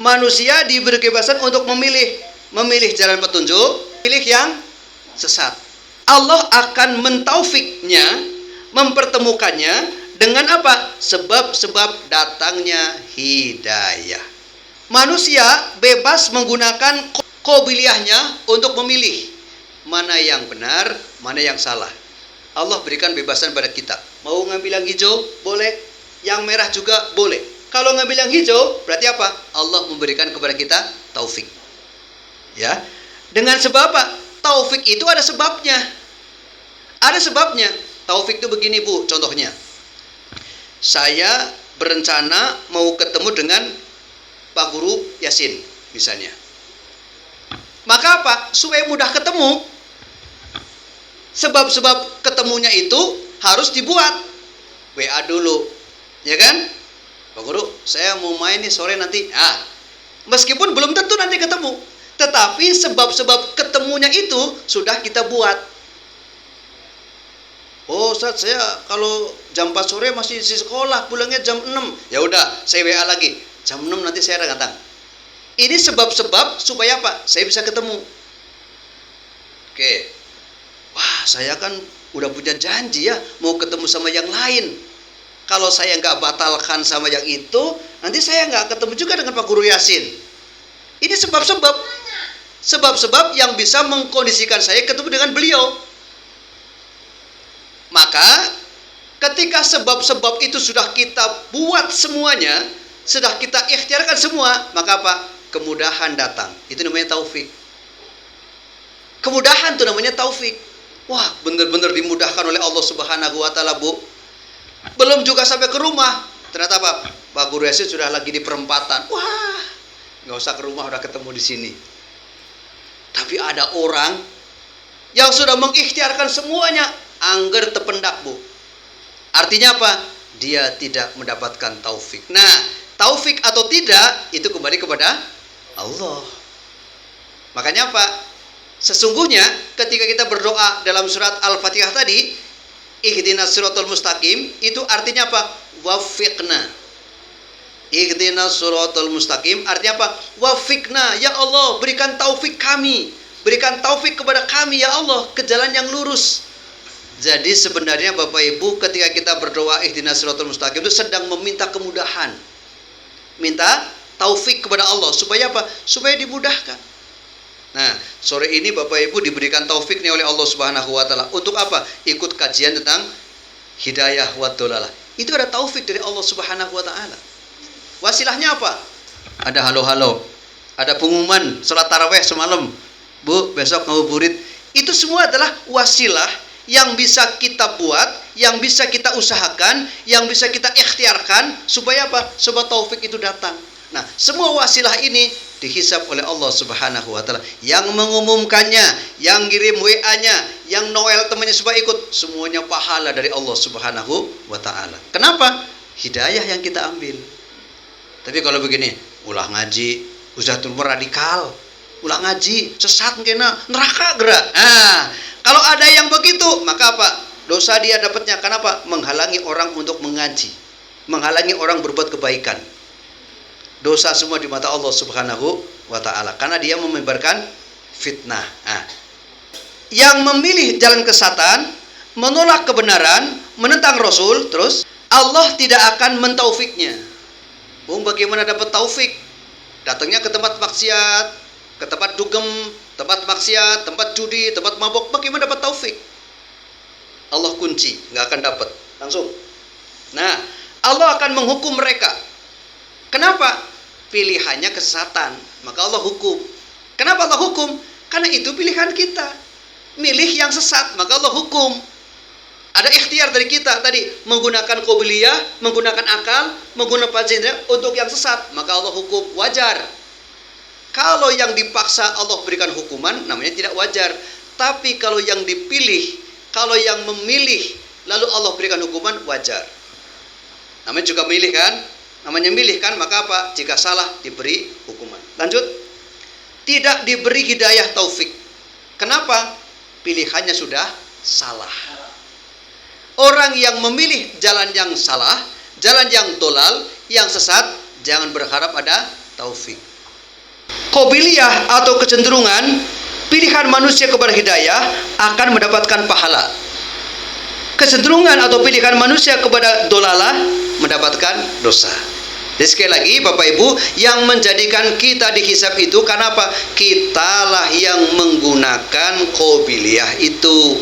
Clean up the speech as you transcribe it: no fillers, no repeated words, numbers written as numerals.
manusia diberi kebebasan untuk memilih jalan petunjuk, pilih yang sesat. Allah akan mentaufiknya, mempertemukannya dengan apa? Sebab-sebab datangnya hidayah. Manusia bebas menggunakan qabiliyahnya untuk memilih mana yang benar, mana yang salah. Allah berikan bebasan pada kita. Mau ngambil yang hijau, boleh. Yang merah juga boleh. Kalau ngambil yang hijau, berarti apa? Allah memberikan kepada kita taufik. Ya. Dengan sebab apa? Taufik itu ada sebabnya. Ada sebabnya. Taufik itu begini, Bu, contohnya. Saya berencana mau ketemu dengan Pak Guru Yasin, misalnya. Maka apa? Supaya mudah ketemu, sebab-sebab ketemunya itu harus dibuat. WA dulu, ya kan? Pak Guru, saya mau main nih sore nanti. Meskipun belum tentu nanti ketemu, tetapi sebab-sebab ketemunya itu sudah kita buat. Oh, Ustaz, saya kalau jam 4 sore masih di sekolah, pulangnya jam 6. Ya udah, saya WA lagi. Jam 6 nanti saya datang. Ini sebab-sebab supaya apa? Saya bisa ketemu. Oke. Wah, saya kan udah punya janji ya, mau ketemu sama yang lain. Kalau saya nggak batalkan sama yang itu, nanti saya nggak ketemu juga dengan Pak Guru Yasin. Ini sebab-sebab. Sebab-sebab yang bisa mengkondisikan saya ketemu dengan beliau. Maka, ketika sebab-sebab itu sudah kita buat semuanya, sudah kita ikhtiarkan semua, maka apa? Kemudahan datang. Itu namanya taufik. Kemudahan itu namanya taufik. Wah, benar-benar dimudahkan oleh Allah Subhanahu wa taala, Bu. Belum juga sampai ke rumah, ternyata apa? Pak Guru Yasin sudah lagi di perempatan. Wah, nggak usah ke rumah, udah ketemu di sini. Tapi ada orang yang sudah mengikhtiarkan semuanya, angger tependak, Bu. Artinya apa? Dia tidak mendapatkan taufik. Nah, taufik atau tidak itu kembali kepada Allah. Makanya apa? Sesungguhnya ketika kita berdoa dalam surat Al-Fatihah tadi, ihdinas siratal mustaqim, itu artinya apa? Wafiqna. Ihdinas siratal mustaqim artinya apa? Wafiqna, ya Allah, berikan taufik kami. Berikan taufik kepada kami, ya Allah, ke jalan yang lurus. Jadi sebenarnya Bapak Ibu, ketika kita berdoa ihdinas siratal mustaqim itu sedang meminta kemudahan. Minta taufik kepada Allah supaya apa? Supaya dimudahkan. Nah, sore ini Bapak Ibu diberikan taufik nih oleh Allah Subhanahu wa taala. Untuk apa? Ikut kajian tentang hidayah wa dhalalah. Itu ada taufik dari Allah Subhanahu wa taala. Wasilahnya apa? Ada halo-halo. Ada pengumuman salat tarawih semalam. Bu, besok ngabuburit. Itu semua adalah wasilah yang bisa kita buat, yang bisa kita usahakan, yang bisa kita ikhtiarkan supaya apa? Supaya taufik itu datang. Nah, semua wasilah ini dihisab oleh Allah Subhanahu wa taala. Yang mengumumkannya, yang kirim WA-nya, yang Noel temannya supaya ikut, semuanya pahala dari Allah Subhanahu wa taala. Kenapa? Hidayah yang kita ambil. Tapi kalau begini, ulah ngaji, usah turun radikal. Ulah ngaji, sesat kena neraka gerak. Nah, kalau ada yang begitu, maka apa? Dosa dia dapatnya. Kenapa? Menghalangi orang untuk mengaji, menghalangi orang berbuat kebaikan. Dosa semua di mata Allah Subhanahu wa taala karena dia memebarkan fitnah. Nah, yang memilih jalan kesesatan, menolak kebenaran, menentang Rasul, terus Allah tidak akan mentaufiknya. Bagaimana dapat taufik? Datangnya ke tempat maksiat, ke tempat dugem, tempat maksiat, tempat judi, tempat mabok. Bagaimana dapat taufik? Allah kunci, nggak akan dapat langsung. Nah, Allah akan menghukum mereka. Kenapa? Pilihannya kesesatan, maka Allah hukum. Kenapa Allah hukum? Karena itu pilihan kita. Milih yang sesat, maka Allah hukum. Ada ikhtiar dari kita tadi, menggunakan qabiliyah, menggunakan akal, menggunakan panca untuk yang sesat, maka Allah hukum. Wajar. Kalau yang dipaksa Allah berikan hukuman, namanya tidak wajar. Tapi kalau yang dipilih, kalau yang memilih, lalu Allah berikan hukuman, wajar. Namanya juga milih kan? Namanya milih kan, maka apa? Jika salah diberi hukuman. Lanjut. Tidak diberi hidayah taufik. Kenapa? Pilihannya sudah salah. Orang yang memilih jalan yang salah, jalan yang dolal, yang sesat, jangan berharap ada taufik. Qobiliyah atau kecenderungan pilihan manusia kepada hidayah akan mendapatkan pahala. Kecenderungan atau pilihan manusia kepada dolalah mendapatkan dosa. Jadi sekali lagi Bapak Ibu, yang menjadikan kita dihisab itu karena apa? Kitalah yang menggunakan qobiliyah itu.